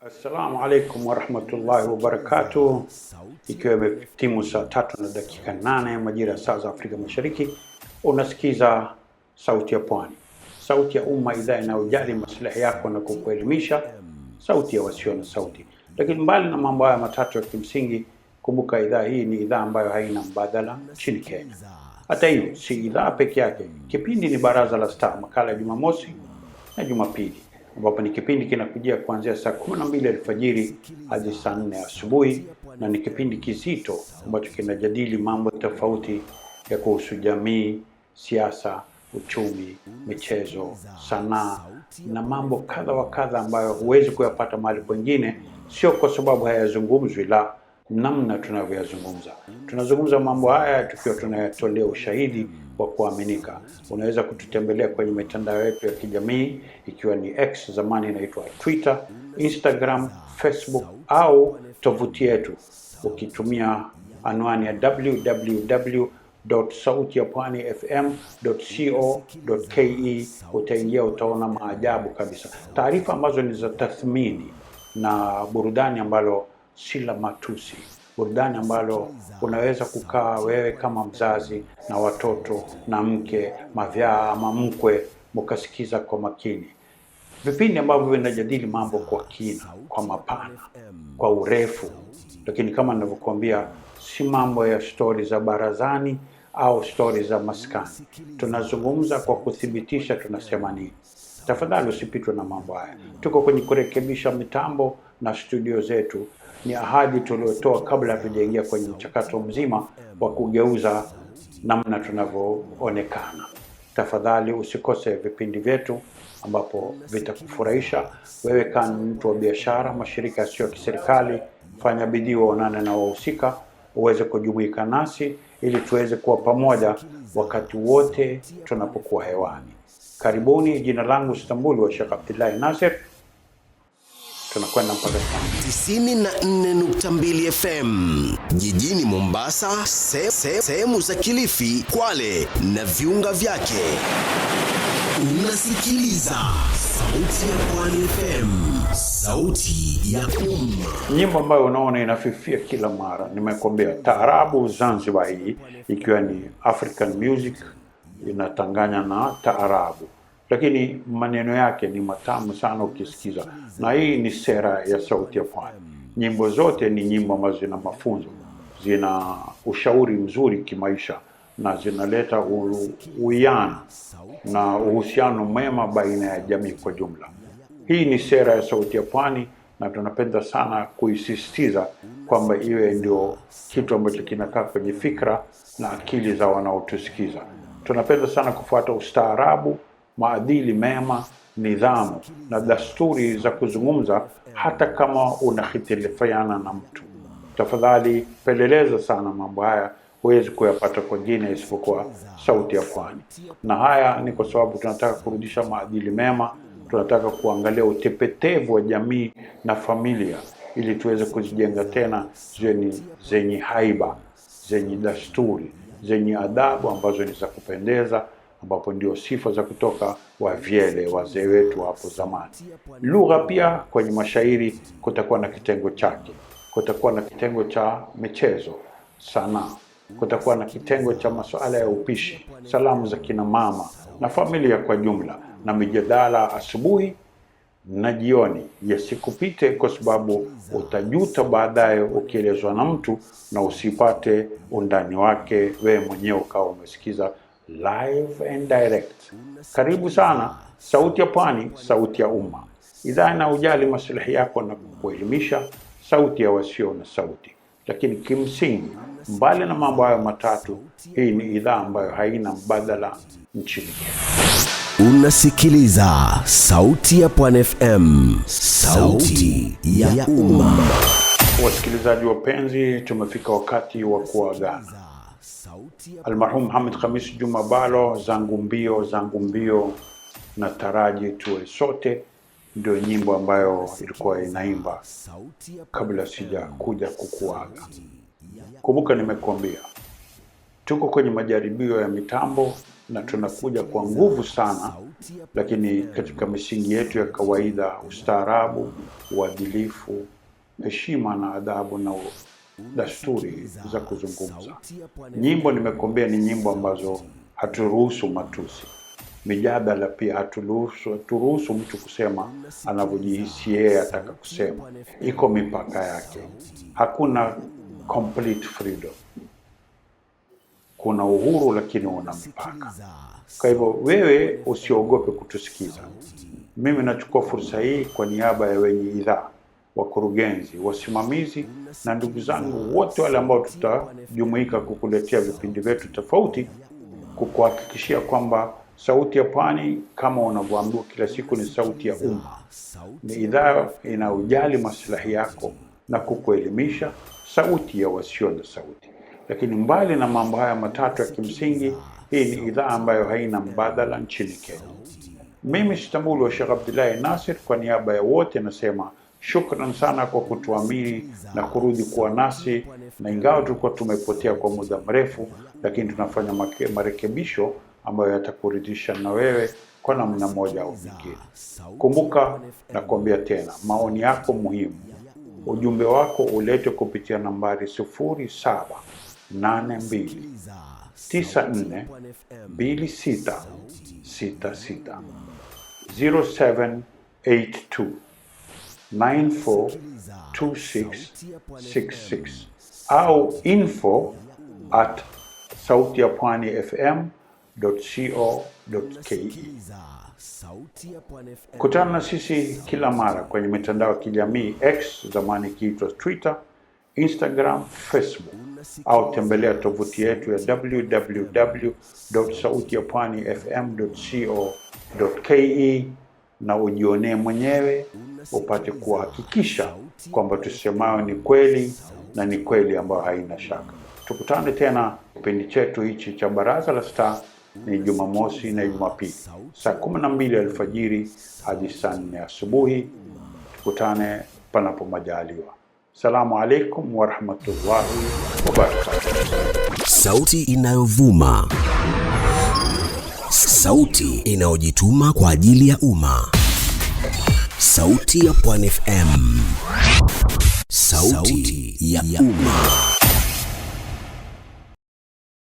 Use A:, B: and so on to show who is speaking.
A: Assalamu alaikum warahmatullahi wabarakatuh. Ikiwa imetimu saa 3:08 majira ya saa za Afrika Mashariki, unasikiza Sauti ya Pwani, sauti ya umma, idhaa inayojali maslahi yako na kukuelimisha, sauti ya wasio na sauti. Lakini mbali na mambo haya matatu ya kimsingi, kumbuka idhaa hii ni idhaa ambayo haina mbadala nchini Kenya. Hata hiyo si idhaa peke yake. Kipindi ni Baraza la Star, makala ya Jumamosi na Jumapili, ambapo ni kipindi kinakujia kuanzia saa 12 alfajiri hadi saa 4 asubuhi, na ni kipindi kizito ambacho kinajadili mambo tofauti ya kuhusu jamii, siasa, uchumi, michezo, sanaa na mambo kadha wa kadha ambayo huwezi kuyapata mahali kwingine, sio kwa sababu hayazungumzwi, la namna tunavyoyazungumza. Tunazungumza mambo haya tukiwa tunayatolea ushahidi wa kuaminika. Unaweza kututembelea kwenye mitandao yetu ya kijamii, ikiwa ni X, zamani inaitwa Twitter, Instagram, Facebook au tovuti yetu ukitumia anwani ya www.sautiyapwanifm.co.ke. Utaingia, utaona maajabu kabisa, taarifa ambazo ni za tathmini na burudani ambalo si la matusi, burudani ambalo unaweza kukaa wewe kama mzazi na watoto na mke, mavyaa ama mkwe, mkasikiza kwa makini. Vipindi ambavyo vinajadili mambo kwa kina, kwa mapana, kwa urefu, lakini kama ninavyokuambia, si mambo ya stori za barazani au stori za maskani. Tunazungumza kwa kuthibitisha tunasema nini. Tafadhali usipitwe na mambo haya. Tuko kwenye kurekebisha mitambo na studio zetu. Ni ahadi tuliotoa kabla hatujaingia kwenye mchakato mzima wa kugeuza namna tunavyoonekana. Tafadhali usikose vipindi vyetu ambapo vitakufurahisha wewe kama mtu wa biashara, mashirika yasiyo ya kiserikali. Fanya bidii uonane na wahusika uweze kujumuika nasi ili tuweze kuwa pamoja wakati wote tunapokuwa hewani. Karibuni. Jina langu Istanbul wa Sheikh Abdullahi Nasir. Tunakwenda mpaka
B: 94.2 FM jijini Mombasa, sehemu za Kilifi, Kwale na viunga vyake. Unasikiliza Sauti ya Pwani FM, sauti ya umma.
A: Nyimbo ambayo unaona inafifia kila mara, nimekwambia taarabu Zanzibar, hii ikiwa ni African music inatanganya na taarabu, lakini maneno yake ni matamu sana ukisikiza. Na hii ni sera ya Sauti ya Pwani. Nyimbo zote ni nyimbo ambazo zina mafunzo, zina ushauri mzuri kimaisha, na zinaleta uwiano na uhusiano mwema baina ya jamii kwa jumla. Hii ni sera ya Sauti ya Pwani, na tunapenda sana kuisisitiza kwamba iwe ndio kitu ambacho kinakaa kwenye fikra na akili za wanaotusikiza. Tunapenda sana kufuata ustaarabu, maadili mema, nidhamu na dasturi za kuzungumza, hata kama unahitilifiana na mtu. Tafadhali peleleza sana mambo haya, huwezi kuyapata kwingine isipokuwa Sauti ya Pwani. Na haya ni kwa sababu tunataka kurudisha maadili mema, tunataka kuangalia utepetevu wa jamii na familia ili tuweze kuzijenga tena zenye haiba, zenye dasturi, zenye adabu ambazo ni za kupendeza, ambapo ndio sifa za kutoka wavyele wazee wetu hapo zamani. Lugha pia, kwenye mashairi kutakuwa na kitengo chake. Kutakuwa na kitengo cha michezo, sanaa, kutakuwa na kitengo cha masuala ya upishi, salamu za kina mama na familia kwa jumla, na mijadala asubuhi na jioni. Yasikupite, kwa sababu utajuta baadaye ukielezwa na mtu na usipate undani wake wewe mwenyewe ukawa umesikiza live and direct. Karibu sana Sauti ya Pwani, sauti ya umma, idhaa inayojali maslahi yako na kukuelimisha, sauti ya wasio na sauti. Lakini kimsingi, mbali na mambo hayo matatu, hii ni idhaa ambayo haina mbadala nchini Kenya.
B: Unasikiliza Sauti ya Pwani FM, sauti ya umma.
A: Wasikilizaji wapenzi, tumefika wakati wa kuagana. Almarhum Hamid Khamis Juma Balo, zangu mbio na taraji tuwe sote, ndio nyimbo ambayo ilikuwa inaimba kabla sija kuja kukuaga. Kumbuka nimekuambia Tuko kwenye majaribio ya mitambo na tunakuja kwa nguvu sana, lakini katika misingi yetu ya kawaida: ustaarabu, uadilifu, heshima na adabu na dasturi za kuzungumza. Nyimbo nimekombea ni nyimbo ambazo haturuhusu matusi. Mijadala pia haturuhusu mtu kusema anavyojihisi yeye ataka kusema. Iko mipaka yake. Hakuna complete freedom. Kuna uhuru lakini una mipaka. Kwa hivyo wewe usiogope kutusikiza. Mimi nachukua fursa hii kwa niaba ya wenye idhaa, wakurugenzi, wasimamizi na ndugu zangu wote wale ambao tutajumuika kukuletea vipindi vyetu tofauti, kukuhakikishia kwamba Sauti ya Pwani, kama unavyoambiwa kila siku, ni sauti ya umma. Ni idhaa inayojali maslahi yako na kukuelimisha, sauti ya wasio na sauti. Lakini mbali na mambo haya matatu ya kimsingi, hii ni idhaa ambayo haina mbadala nchini Kenya. Mimi Istanbul wa Sheikh Abdullahi Nasir, kwa niaba ya wote nasema shukran sana kwa kutuamini na kurudi kuwa nasi, na ingawa tulikuwa tumepotea kwa muda mrefu, lakini tunafanya marekebisho ambayo yatakuridhisha na wewe kwa namna moja au nyingine. Kumbuka na kuambia tena, maoni yako muhimu. Ujumbe wako ulete kupitia nambari 0782942666 0782942666 au info@sautiyapwanifm.co.ke. Kutana na sisi kila mara kwenye mitandao ya kijamii X, zamani ikiitwa Twitter, Instagram, Facebook, au tembelea tovuti yetu ya www.sautiyapwanifm.co.ke na ujionee mwenyewe, upate kuhakikisha kwamba tusemayo ni kweli, na ni kweli ambayo haina shaka. Tukutane tena kipindi chetu hichi cha Baraza la Star ni Jumamosi na Jumapili saa 12 alfajiri hadi saa 4 asubuhi. Tukutane panapo majaliwa. Salamu alaikum wa rahmatullahi wa barakatuh.
B: Sauti inayovuma, sauti inayojituma kwa ajili ya umma. Sauti ya Pwani FM, sauti ya umma.